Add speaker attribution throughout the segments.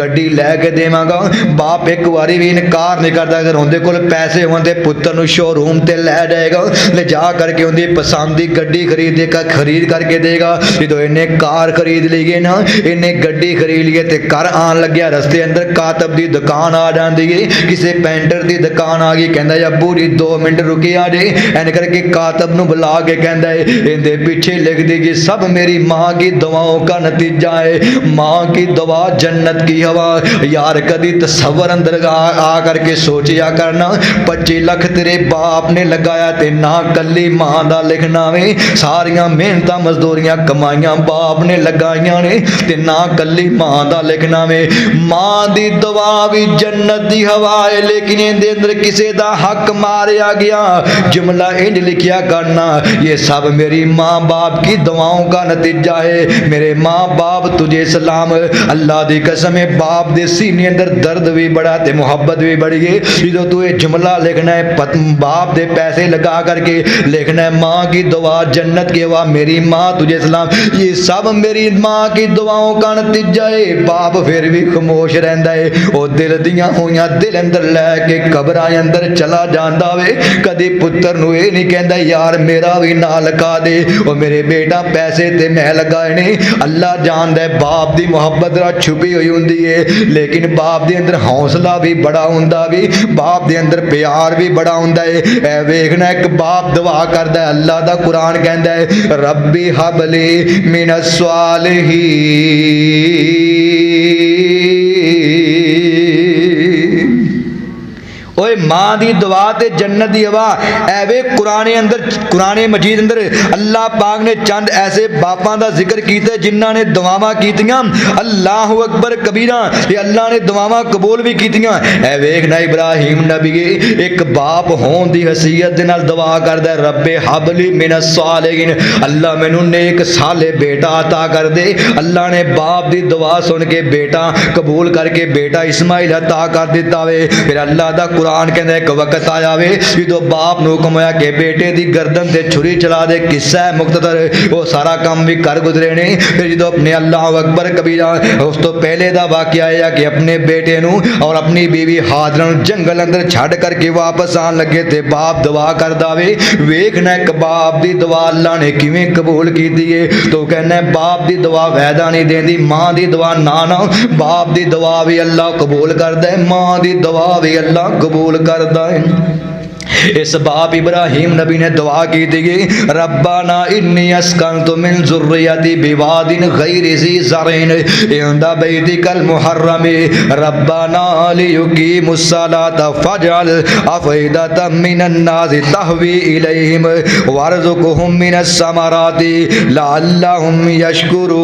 Speaker 1: गड्डी लैके देवांगा। बाप एक बारी भी इनकार नहीं करता, अगर उनके कोल पैसे होंगे पुत्र नूं शोरूम ते लै जाएगा, ले जा करके उनकी पसंद की गड्डी खरीद करके देगा। जो इन्हें कार खरीद ली है ना, इन्हें गड्डी खरीद ली है तो घर आन लग्या रस्ते अंदर कातब की दुकान आ जाती है, किसी पेंटर की दुकान आ गई, कहता है अबू जी 2 मिनट रुकी आ जाए, एन करके कातब नूं बुला के कहता है इनके पीछे लिख देगी सब मेरी माँ की दुआओं का नतीजा है। माँ की दुआ जन्नत की हवा। यार कदी तसव्वुर अंदर आ करके सोचिया करना, 25 लाख तेरे बाप ने लगाया ते ना कली माँ का लिखना वे, सारिया मेहनत मजदूरियां कमाइयां बाप ने लगाइया ने ते ना कली माँ का लिखना वे। माँ की दुआ भी जन्नत की हवा है, लेकिन इहदे अंदर किसी का हक मारिया गया, जुमला इंज लिखिया करना ये सब मेरी माँ बाप की दुआओं का नतीजा है। मेरे माँ बाप तुझे सलाम। अल्लाह की कसम है, बाप दे सीने अंदर दर्द भी बड़ा ते मुहब्बत भी बड़ी है। जो तू ये जुमला लिखना है बाप दे पैसे लगा करके लिखना है माँ की दुआ जन्नत की हवा, मेरी माँ तुझे सलाम, ये सब मेरी माँ की दुआओं का नतीजा है। बाप फिर भी खामोश रहता है, वो दिल दियां होइयां दिल अंदर लैके कब्रां अंदर चला जाता वे। कदी पुत्र नूं ये नहीं कहता यार मेरा भी ना लगा दे, और मेरे बेटा पैसे ते मैं लगाए ने। अल्लाह जानदा है बाप दी मुहब्बत छुपी हुई हुंदी है, लेकिन बाप दे अंदर हौसला भी बड़ा हुंदा वी, बाप दे अंदर प्यार भी बड़ा हुंदा है। ऐ वेखना एक बाप दुआ करदा है, अल्लाह दा कुरान कहंदा है रब्बी हबली मिनस स्वालिहीन। ओए माँ की दुआ ते जन्नत की हवा। एवे कुरान मजीद अंदर अल्लाह पाक ने चंद ऐसे बापां का जिक्र किया जिन्हों ने दुआवां कीतियां अल्लाह अकबर कबीरा, ये अल्लाह ने दुआवां कबूल भी कीतियां। ऐ वेखना इब्राहिम नबी एक बाप होने की हैसियत दे नाल दुआ करदा है रब्बे हबली मिनस सालिहीन, अल्लाह मैनू नेक साले बेटा अता कर दे। अल्लाह ने बाप की दुआ सुन के बेटा कबूल करके बेटा इस्माइल अता कर दिता वे। फिर अल्लाह दा कुरान कहता एक वक्त आया वे जो बाप नूं हुक्म होया कि बेटे की गर्दन से छुरी चला दे, किस्सा है मुख्तसर, वो सारा काम भी कर गुजरे ने। फिर जो अपने अल्लाह अकबर कबीरा उस तो पहले का वाकया है कि अपने बेटे नूं और अपनी बीवी हाजरा नूं जंगल अंदर छड़ करके वापस आन लगे थे बाप दुआ करदा वे। वेखना एक बाप की दुआ अल्लाह ने किवें कबूल की है। तो कहना बाप की दुआ वैदा नहीं देंदी, माँ की दुआ ना बाप की दुआ भी अल्लाह कबूल करदा है, माँ की दुआ भी अल्लाह कबूल करदा है। इस बाप इब्राहिम नबी ने दुआ की थी रब्बाना इन्नी अस्कनतु मिन ज़ुर्रियती बिवादिन गैरि ज़ी ज़रइन इंदा बैतिकल मुहर्रम रब्बाना लियुकीमुस्सलाता फजअल अफ़इदतम मिनन नाज़ि तहवी इलैहिम वरज़ुक़हुम मिनस समराति लअल्लहुम यशकुरून।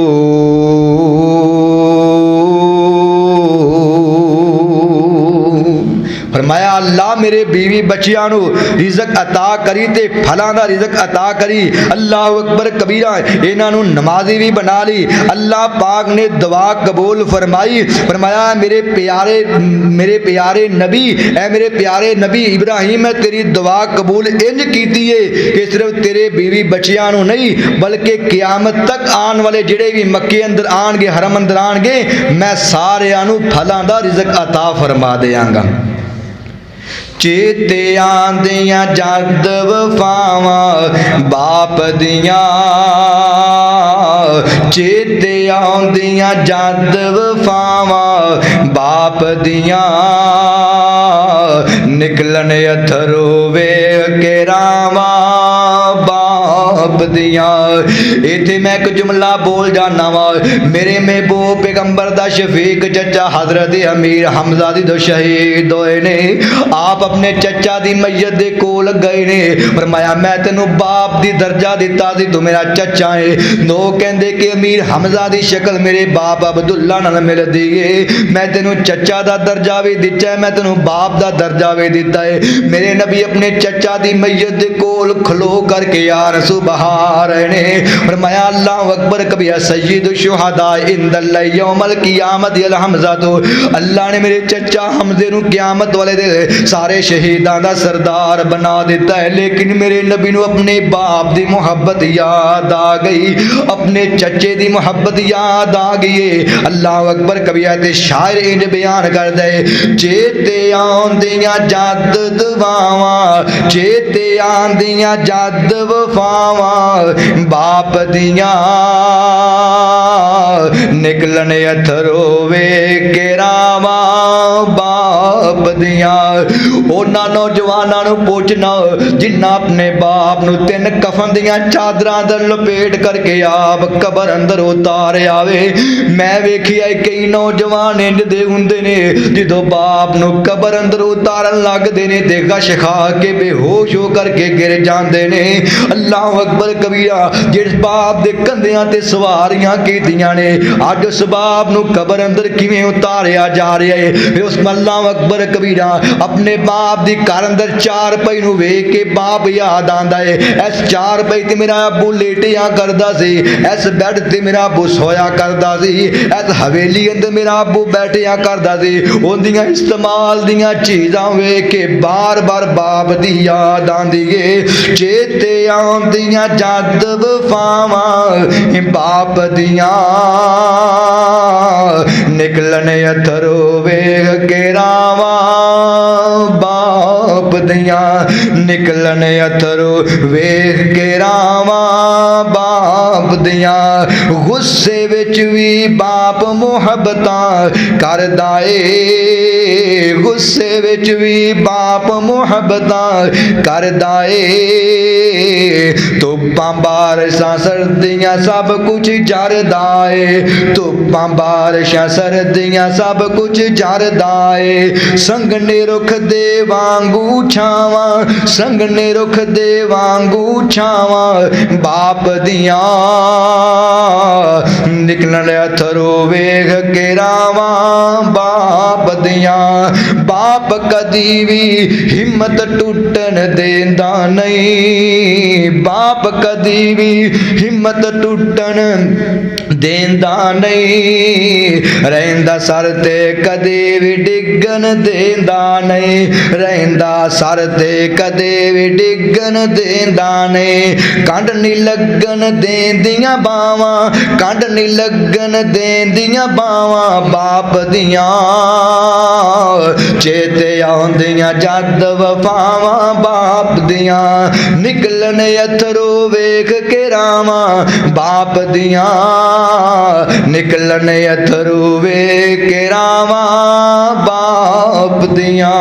Speaker 1: फरमाया अल्लाह मेरे बीवी बच्चियां नू रिज़क अता करी ते फलां दा रिज़क अता करी। अल्लाह अकबर कबीरा इन्हां नू नमाजी भी बना ली। अल्लाह पाक ने दुआ कबूल फरमाई। फरमाया मेरे प्यारे नबी ऐ मेरे प्यारे नबी इब्राहिम है तेरी दुआ कबूल इंज कीती है कि सिर्फ तेरे बीवी बच्चियां नू नहीं बल्कि क़यामत तक आने वाले जिहड़े भी मक्के अंदर आणगे हरम अंदर आणगे मैं सारियां नू फलां दा रिज़क अता फरमा देंगा। चेते आंदियां जद वफावां बाप दियां, चेते आंदियां जद वफावां बाप दियां, निकलन अथरू वेख के रावां बाप दियां। इत्थे मैं एक जुमला बोल जाना वा, मेरे महबूब पैगंबर दा शफीक चचा हजरत अमीर हमजा दी दो शहीद होए ने। आप अपने चचा दी मैयत दे कोल गए ने, फरमाया मैं तेनू बाप दी दर्जा दिता सी तू मेरा चचा है। लोग कहंदे कि अमीर हमजा दी शक्ल मेरे बाप अब्दुल्ला नाल मिलदी है, मैं तेनू चचा दा दर्जा भी दिता है, मैं तेनू बाप दा दर्जा भी दिता है। मेरे नबी अपने चचा दी मैयत दे कोल खलो करके यार सुभान निभा रहे ने। फरमाया अल्लाह अकबर कबीरा सय्यिदुश शुहदा इंदल्लाह यौमल क़ियामत अल हमज़ा। तो अल्लाह ने मेरे चचा हमजे नू क़यामत वाले दे सारे शहीदां दा सरदार बना दिता है। लेकिन मेरे नबी नू अपने बाप दी मुहब्बत याद आ गई, अपने चचे दी मुहब्बत याद आ गई। अल्लाह अकबर कबीरा ते शायर इंज बयान कर दे, चेते आंदियां जद दुआवां, चेते आंदियां जद वफावां, बाप दियां निकलन अथरो वे के रावा, बाप दियां। उन्हां नौजवानां नू पूछना जिन्ना अपने बाप नू तीन कफन दियां चादरां अंदर लपेट करके आप कबर अंदर उतार आवे। मैं वेखिया कई नौजवान इंज दे हुंदे ने जिदों बाप नू कबर अंदर उतारन लगदे ने ते गश खा के बेहोश हो करके गिर जांदे ने। अल्लाह अकबर कबीरा जिस बाप दे कंधियां ते सवारियां कीतियां ने अज उस बाप नू कबर अंदर किवें उतारिया जा रहा है। फिर उस अल्लाह अकबर कबीरा अपने बाप दी घर अंदर चार पई नू वेख के बाप याद आंदा है। इस चार पई ते मेरा अबू लेटिया करदा सी, इस बेड ते मेरा अबू सोया करदा सी, इस हवेली अंदर मेरा अबू बैठिया करदा सी। उन्दियां इस्तेमाल दियां चीज़ां वेख के बार बार बाप दी याद आंदी है। चेते आंदियां जद वफावां, बाप दियां निकलन अथरो वेख के रावा, बाप दियां निकलन अथरो वेख के रावा, बाप दियां। गुस्से विच भी बाप मुहब्बतां करदा ए, गुस्से विच भी बाप मुहब्बतां करदा ए। धुप्पां बारिशां सर्दियां सब कुछ जरदा ए, धुप्पां बारिशां सर्दियां सब कुछ जरदा ए। संघने रुख दे वांगू छावां, संघने रुख दे वांगू छावां, बाप दियां निकलन अथरो वेख के रावां, बाप दियां। बाप कदी भी हिम्मत टूटन देंदा नहीं, बाप कदी भी हिम्मत टूटन देंदा नहीं, रहिंदा सर ते कदे भी डिगन देंदा नहीं, रहिंदा सर ते कदे भी डिगन देंदा नहीं। कंड नहीं लगन देंदियां बावां, कंड नहीं लगन देंदियां बावां, बाप दियां। चेते आंदियां जद वफावां, बाप दियां निकलन अथरो वेख के रावां, बाप दियां निकलन अथरो वेख के रावां, बाप दियां।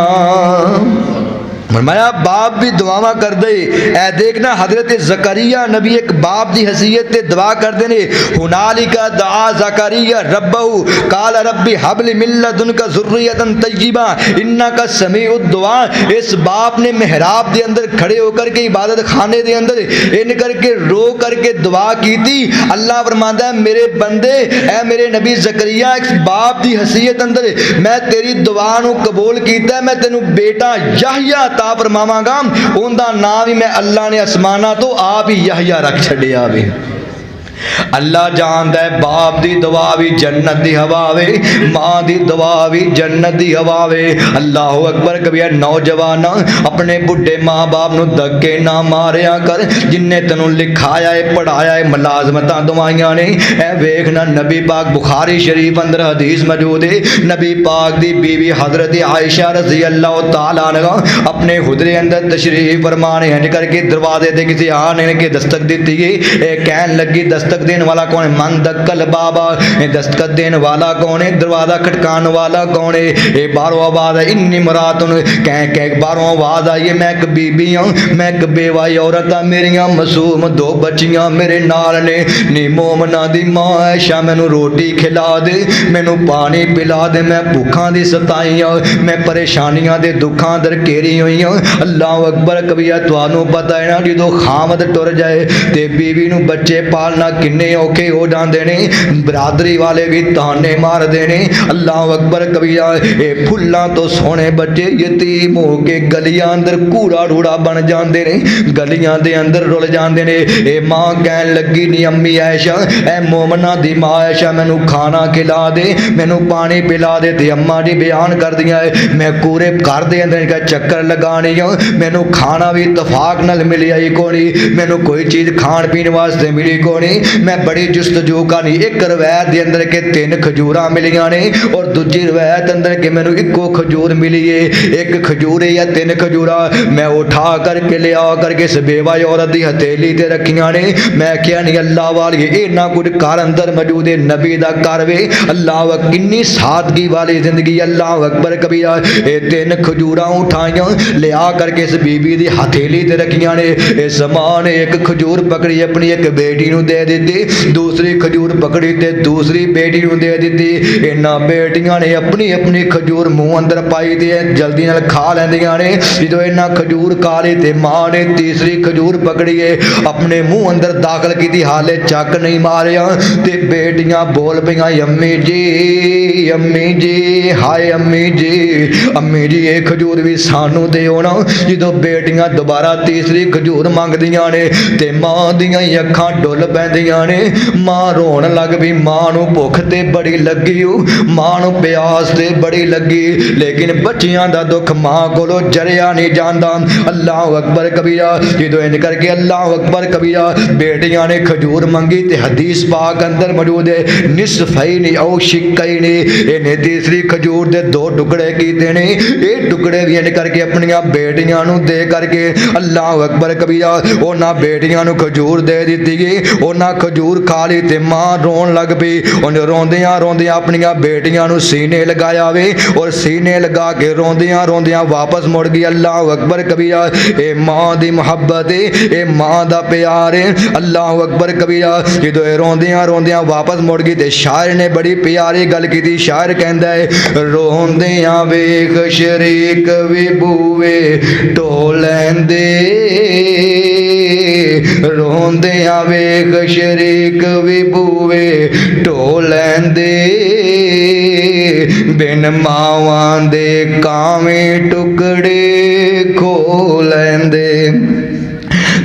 Speaker 1: फरमाया बाप भी दुआवां कर दे। ऐ देखना हजरत ज़करिया नबी एक बाप की हैसियत ते दुआ करते ने। हुनालिका दुआ ज़करिया रब्बहू काल रब्बी हबली मिन लदुनका ज़ुर्रियतन तय्यिबा इन्नका समीउद दुआ। इस बाप ने मेहराब के अंदर खड़े होकर के इबादत खाने के अंदर इन करके रो करके दुआ की थी। अल्लाह फरमाता है मेरे बंदे ऐ मेरे नबी ज़करिया इस बाप की हैसियत अंदर मैं तेरी दुआ नू कबूल कीता, मैं तेनू बेटा याहया अता फरमावांगा। उनका नाम ही मैं अल्लाह ने आसमाना तो आप ही याहया रख छड़िया वे। अल्लाह जानदा है बाप दी दुआ भी जन्नत दी हवा वे, मां दी दुआ भी जन्नत दी हवा वे। अल्लाह अकबर कबीरा नौजवान अपने बुढ़े मां बाप नू धक्के ना मारिया कर, जिन्ने तेनू लिखाया है पढ़ाया है मुलाजमतां दवाइयां ने। ऐ वेखना नबी पाक बुखारी शरीफ अंदर हदीस मौजूद है। नबी पाक दी बीवी हजरत आयशा रज़ी अल्लाह तआला अन्हा अपने हुजरे अंदर तशरीफ फरमाने हज करके दरवाजे ते किसी आने के दस्तक दी है। कहन लगी दस्तक देने वाला कौन है? मन दक्कल बाबा। दस्तक देने वाला कौन है? दरवाजा खटकाने वाला कौन है? ये बाहरों आवाज है इन्नी मुरातुन कह बाहरों आवाज आई है मैं एक बीबी हूँ, मैं एक बेवाई औरत हाँ, मेरिया मासूम दो बच्चियां मेरे नाल ने। नी मोमना दी मां ऐशा मैनू रोटी खिला दे, मैनू पानी पिला दे, मैं भुखा दी सताई हाँ, मैं परेशानियां दे दुखा अंदर घेरी हुई हाँ। अल्लाह अकबर कबीरा तुहानू पता है ना जो खामद टुर जाए ते बीवी नू बच्चे पालना किन्ने औखे हो जाते ने, बरादरी वाले भी ताने मारते ने। अल्लाह अकबर कबीरा। ये फुल्लां तो सोहने बच्चे यतीम हो के गलियां अंदर कूड़ा रूड़ा बन जाते ने, गलियां दे अंदर रुल जाते ने। ये मां कहन लगी नी अम्मी ऐशा, ए मोमना दी मां ऐशा, मैनू खाना खिला दे, मैनू पानी पिला दे। ते अम्मा जी बयान कर दिया है, मैं पूरे घर दे अंदर का चक्कर लगानी आ, मैनू खाना भी इतफाक नाल मिलिया ही कोनी, मैनू कोई चीज़ खाण पीण वास्ते मिली कोनी। मैं बड़ी जुस्तजू करनी, एक रवायत दे अंदर के 3 खजूरां मिलियां ने और दूजी रवायत अंदर के मैनू इक्को खजूर मिली है। एक खजूर या 3 खजूरा मैं उठा करके लिया करके इस बेवा औरत की हथेली ते रखियां ने। मैं क्या नहीं अल्लाह वाली इन्ना कुछ घर अंदर मौजूद है, नबी दा घर वे। अल्लाह किन्नी सादगी वाली जिंदगी। अल्लाह अकबर कबीरा। ये 3 खजूरां उठाइयां लिया करके इस बीबी की हथेली ते रखियां ने। इस मां ने एक खजूर पकड़ी अपनी एक बेटी नूं दे दी, दूसरी खजूर पकड़ी ते दूसरी बेटी नूं दे दी। इन्हां बेटियां ने अपनी अपनी खजूर मुंह अंदर पाई दी है, जल्दी नाल खा लैंदियां ने। जो इन्हां खजूर खा ली ते मां ने तीसरी खजूर पकड़ी है अपने मुंह अंदर दाखिल की, हाले चक नहीं मारिया ते बेटियां बोल पईयां अम्मी जी, हाय अम्मी जी ये खजूर भी सानू दिओ ना। जो बेटियां दोबारा तीसरी खजूर मंगदियां ने ते मां दियां अखां डुल पैंदियां ने। मां रोन लग पई, मां नूं भुख ते बड़ी लगी, मां नूं प्यास ते बड़ी लगी, लेकिन बच्चियां दा दुख मां कोलों जरिया नहीं जांदा। अल्लाह अकबर कबीरा। जो इंज करके अल्लाह अकबर कबीरा बेटियां ने खजूर मंगी ते हदीस पाक अंदर मौजूद है निसफैनी औ शिक्कैनी, इन्हें तीसरी खजूर दे 2 टुकड़े कीते ने। ये टुकड़े भी इंज करके अपनियां बेटियां नूं दे करके अल्लाह अकबर कबीरा उन्हां बेटियां नूं खजूर दे दित्ती गई। उन्हां खजूर खा ली ते मां रोन लग पई। उन्हें रोंदियां रोंदियां अपनियां बेटियां नूं सीने लगाया वे और सीने लगा के रोंदियां रोंदियां वापस मुड़ गई। अल्लाह अकबर कबीरा। ये मां दी मुहब्बत है, ये मां दा प्यार है। अल्लाह अकबर कबीरा। जो रोंदियां रोंदियां वापस मुड़ गई ते शायर ने बड़ी प्यारी गल की। शायर कहंदा है रोंदियां वेख शरीक वी बूवे ढो लैंदे, रोंदियां वेख शरीक वी बूवे ढो लैंदे, बिन मावां दे कावें टुकड़े खो लैंदे।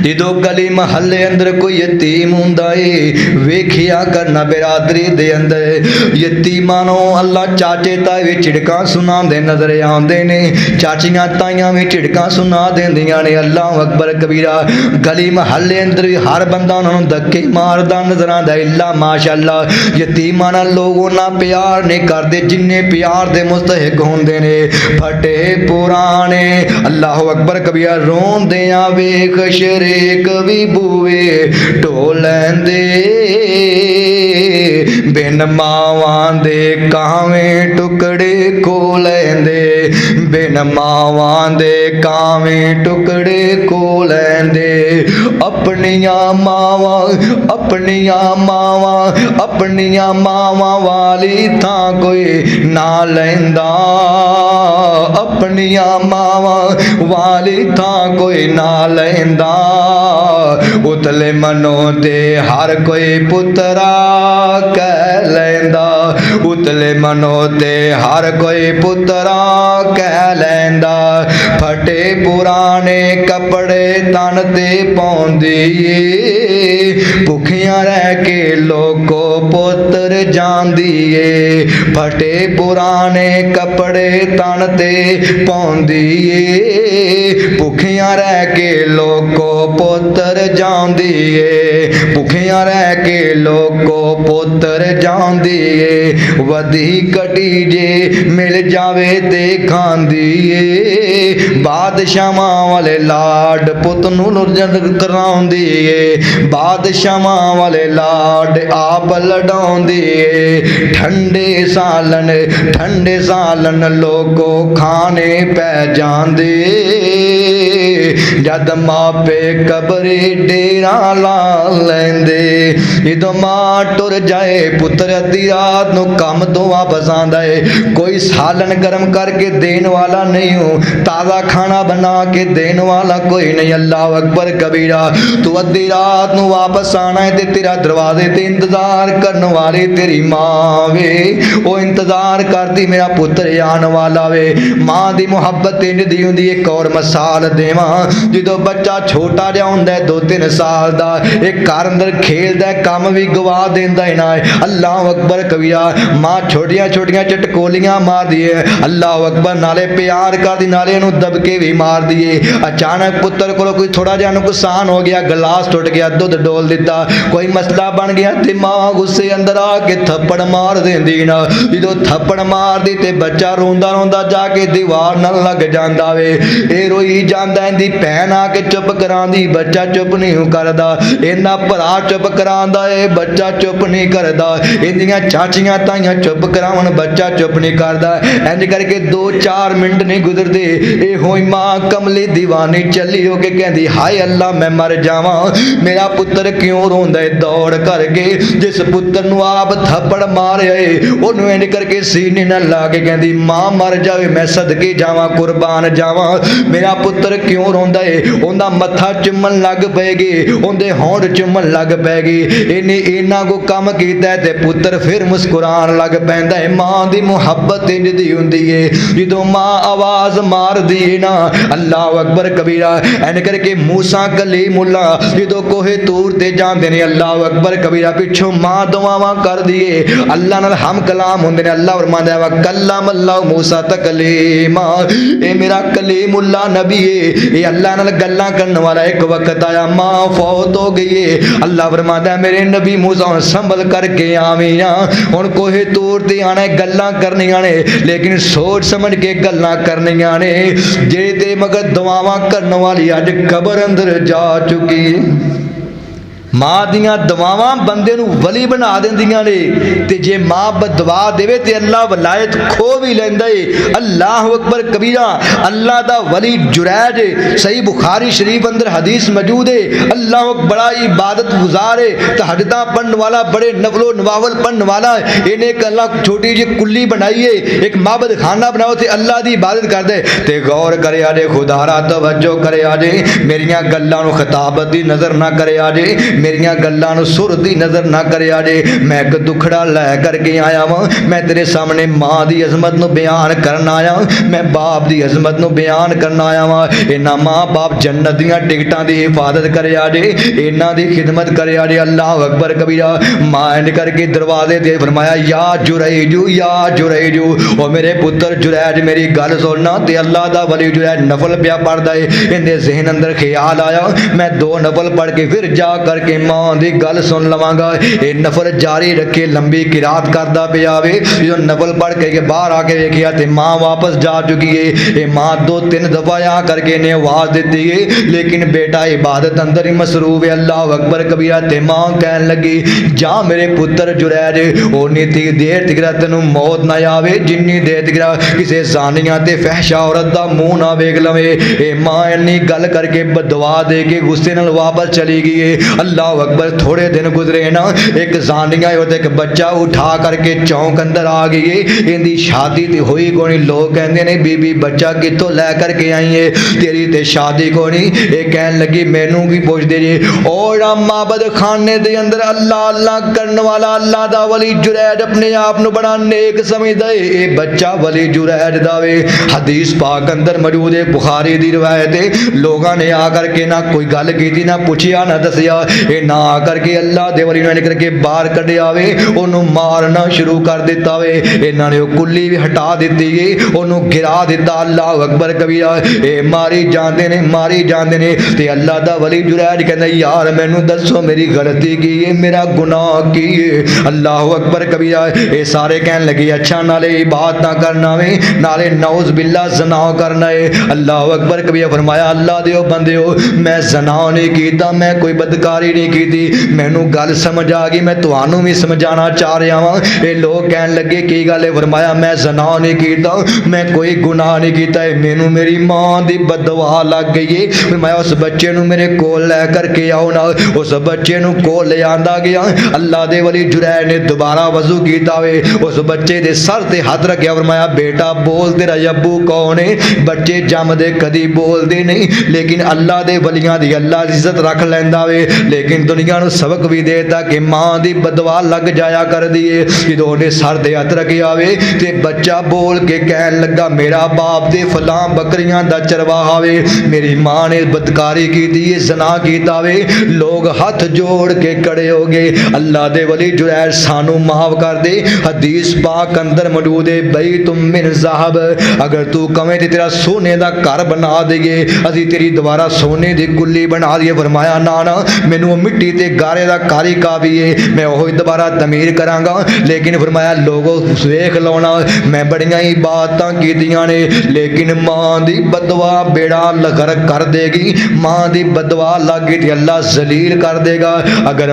Speaker 1: जो गली महल्ले अंदर कोई यतीम हुंदा है वेखिया करना बिरादरी दे अंदर यतीमां नूं अल्लाह चाचे ताए भी झिड़कां सुनांदे नजर आउंदे ने, चाचियां ताइयां भी झिड़कां सुना देंदियां ने। अल्लाह अकबर कबीरा। गली महल्ले अंदर भी हर बंदा उन्हां नूं धक्के मारदा नजर आंदा इल्ला माशाअल्लाह यतीमां नाल लोग उन्ना प्यार नहीं करदे जिन्ने प्यार दे मुस्तहिक हुंदे ने। फटे पुराने अल्लाह अकबर कबीरा। रोंदियां वेख शरीक भी बूवे ढो लैंदे, बिन मावां दे कावें टुकड़े खो लैंदे, बिन मावां दे कावें टुकड़े खो लैंदे। अपनियां मावां अपनियां मावां वाली थां कोई ना लैंदा, अपनियां मावां वाली थां कोई ना लैंदा। उतले मनो ते हर कोई पुत्रा कह लैंदा, उतले मनो ते हर कोई पुत्रा कह लैंदा। फटे पुराने कपड़े तन ते पाउंदी, भुखियां रह के लोको पुत्र जांदी ए। फटे पुराने कपड़े तन ते पाउंदी, भुखियां रह के लोको पुत्र जांदी ए, भुखियां रह के लोको पुत्र जांदी ए। वधी कटी जे मिल जावे ते खांदी ए, बादशाहां वाले लाड पुत नूं कराउंदी ए, बादशाहां वाले लाड आप लडाउंदी ए। ठंडे सालन लोको खाने पै जांदे, जद मापे कबरे डेरा ला लैंदे। जो मां टुर जाए पुत्र अद्धी रात नूं काम तो वापस आंदा है, कोई सालन गर्म करके देने वाला नहीं हो, ताज़ा खाना बना के देने वाला कोई नहीं। अल्लाह अकबर कबीरा। तू अद्धी रात नू वापस आना है ते तेरा दरवाजे ते इंतजार करने वाली तेरी मां वे। ओ इंतजार करती मेरा पुत्र आने वाला वे। मां दी मुहब्बत इंज दी हुंदी। एक और मिसाल देवां, जदों बच्चा छोटा जिहा हुंदा 2-3 साल दा, एक घर अंदर खेलदा, काम भी गवा देंदा है ना। अल्लाह अकबर कबीरा। मां छोटियां छोटियां चटकोलियां मार दिए, अल्लाह अकबर, नाले प्यार कर दी, नाले नू दबके भी मार दिए। अचानक पुत्र को कोई थोड़ा जिहा नुकसान हो गया, गिलास टुट गया, दुध डोल दिता, कोई मसला बन गया ते मां गुस्से अंदर आके थप्पड़ मार देंदी ना। जो थप्पड़ मार दी ते बच्चा रोंदा रोंदा जाके दीवार नाल लग जांदा वे। ए रोई जांदा, इंदी भैन आके चुप करांदी, बच्चा चुप नहीं करदा। इंदा भरा चुप करांदा है, बच्चा चुप नहीं करदा। इंदियां चाचियां ताइयां चुप करावन, बच्चा चुप नहीं करदा। इंज करके 2-4 मिनट नहीं गुजरदे, ए होई मां कमली दीवानी चली हो के कहती, हाय अल्लाह मैं मर जावां, मेरा पुत्र क्यों रोंदा है। दौड़ करके जिस पुत्र नू आप थप्पड़ मारे ओनू इंज करके सीने नाल ला के कहती, मां मर जावे मैं सदके जावां, कुर्बान जावां, मेरा पुत्र क्यों रोंदा है। उहदा मत्था चुम्मन लग पेगी, उहदे होंठ चुम्मन लग पेगी। इन्हें इन्ना को काम कीता ते पुत्र फिर मुस्कुरान लग पैंदा है। मां दी मुहब्बत इंज दी हुंदी है, जदों मां आवाज मार दी ना, अल्लाह अकबर कबीरा। एन करके मूसा कलीमुल्लाह जदों कोहे तूर ते जांदे ने, अल्लाह अकबर कबीरा, पिछों मां दुआवां कर दिए, अल्लाह नाल हम कलाम हुंदे ने। अल्लाह फरमांदा है, व कल्लम अल्लाह मूसा तकलीमा, ए मेरा कलीमुल्लाह नबी है, ये अल्लाह नाल गल्लां करने वाला। एक वक्त आया मां फौत हो गई है, अल्लाह फरमांदा है, मेरे नबी मूसा संभल करके आवियां, हुण कोहे तूर ते आना, गल्लां करनियां ने, लेकिन सोच समझ के गल्लां करनियां ने। जे ते मगर दुआवां करने वाली अज कबर अंदर जा चुकी है। मां दियां दुआवां बंदे नू वली बना देंदियां ने, ते जे मां बदवा देवे ते अल्लाह वलायत खो भी लैंदा है। अल्लाह अकबर कबीरा। अल्लाह दा वली जुरैज, सही बुखारी शरीफ अंदर हदीस मौजूद है, अल्लाह बड़ा इबादत गुजार है, तहज्जुदां पढ़ने वाला, बड़े नफलो नवावल पढ़ने वाला। इन्हें एक अल्लाह छोटी जी कुल्ली बनाई है, एक माबद खाना बनाओ ते अल्लाह दी इबादत कर दे। ते गौर करे आजे, खुदारा तवज्जो करे आजे, मेरियां गल्लां नू खिताबत दी नजर ना करे आजे, मेरियां गल्लां नू सुर दी नजर ना करे आजे। मैं एक दुखड़ा लै करके आया वां, मैं तेरे सामने मां दी अजमत नू बयान करन आया, मैं बाप दी अजमत नू बयान करन आया वां। इन्हां मां बाप जन्नत दीयां टिकटां दी हिफाजत करे आजे, इन्हां दी खिदमत करे आजे। अल्लाह अकबर कबीरा। मां इंज करके दरवाजे ते फरमाया, या जुरैजू, या जुरैजू, ओ मेरे पुत्र जुरैज मेरी गल सुनना। ते अल्लाह दा वली जुरैज नफल पिया पढ़दा है, इहदे ज़हन अंदर ख्याल आया, मैं 2 नफल पढ़ के फिर जा करके मां दी गल सुन लवांगा। ये नफल जारी रखे, लंबी किरात करदा पिया वे। जो नफल पढ़ के बाहर आके देखिया ते मां वापस जा चुकी है। ये मां 2-3 दफा आ करके ने आवाज दी है, लेकिन बेटा इबादत अंदर ही मसरूफ है। अल्लाह अकबर कबीरा। ते मां कहन लगी, जा मेरे पुत्र जुरैज, ओनी देर तिकरा तेनू मौत ना आवे जिन्नी देर तिकरा किसी जानिया ते फहशा औरत दा मुंह ना वेख लवे। ए मां इन्नी गल करके बदवा दे के गुस्से नाल वापस चली गई है। अल्लाह अकबर। थोड़े दिन गुजरे ना, एक जानिया एक बच्चा उठा करके चौंक अंदर आ गई है। इनकी शादी तो हुई को नहीं, लोग कहते ने बीबी बच्चा कितों लै करके आई है, तेरी ते शादी को नहीं। ये कहन लगी, मैनू की पुछदे जी, और माबद खाने दे अंदर अल्लाह अल्लाह करने वाला अल्लाह दा वली जुरैज अपने आप नू बड़ा नेक समझदा है। ये बच्चा वली जुरैज दा वे। हदीस पाक अंदर मौजूद है, बुखारी दी रिवायत है। लोगों ने आकर के ना कोई गल की, ना पूछिया ना दसिया, ये ना करके अल्लाह दे वली ने करके बाहर कढ़िया वे, ओनू मारना शुरू कर दिता वे। इन्हां ने कुल्ली भी हटा दी है, ओनू गिरा दिता। अल्लाह अकबर कबीरा। ये मारी जांदे ने, मारी जांदे ने। ते अल्लाह दा वली जुरैज कहंदा, यार मैनू दसो मेरी गलती की है, मेरा गुनाह की है। अल्लाह अकबर कबीरा। ये सारे कहन लगे, अच्छा नाले इबादत ना करना वे, नाले नौज बिल्ला ज़ना करना है। अल्लाह अकबर कबीरा। फरमाया, अल्लाह दे बंदे हो, मैं ज़ना नहीं कीता, मैं कोई बदकारी नहीं की। मैनू गल समझ आ गई, मैं तुहानू भी समझाना चाह रहा वा। ये लोग कहन लगे की गल है। फरमाया मैं ज़ना नहीं कीता, मैं कोई गुनाह नहीं कीता, मैनू मेरी मां दी बददुआ लग गई है। फरमाया उस बच्चे नू मेरे कोल लै करके आओ ना। उस बच्चे नू कोल ले आंदा गया। अल्लाह दे वली जुरैर ने दोबारा वजू कीता वे, उस बच्चे दे सर ते हाथ रखिया। फरमाया बेटा बोल तेरा अब्बू कौन है। बच्चे जमदे कदी बोलते नहीं, लेकिन अल्लाह दे वलियां दी अल्लाह इज्जत रख लैंदा वे। लेकिन दुनिया नू सबक भी देता कि मां दी बददुआ लग जाया कर दी है। जदों उहने सर ते हथ रखिया वे ते बच्चा बोल के कहन लगा मेरा बाप ते फलां बकरियां दा चरवाहा वे, मेरी मां ने बदकारी कीती है, ज़ना कीता वे। लोग हाथ जोड़ के खड़े हो गए। अल्लाह दे वली जुरैर सानू माफ कर दे। हदीस पाक अंदर मौजूद है बई तुम मिन ज़हब, अगर तू कवें ते तेरा सोने दा घर बना देगे, असी तेरी दोबारा सोने दी कुल्ली बना दिए। फरमाया ना ना, मैनू मिट्टी ते गारे दा कारी काफी है, मैं ओही दोबारा तमीर करांगा। लेकिन फरमाया लोगों वेख लौना, मैं बड़ियां ही बातां कीतियां ने, लेकिन मां दी बददुआ बेड़ा गर्क कर देगी। मां दी बददुआ लग गई ते अल्लाह जलील कर देगा। अगर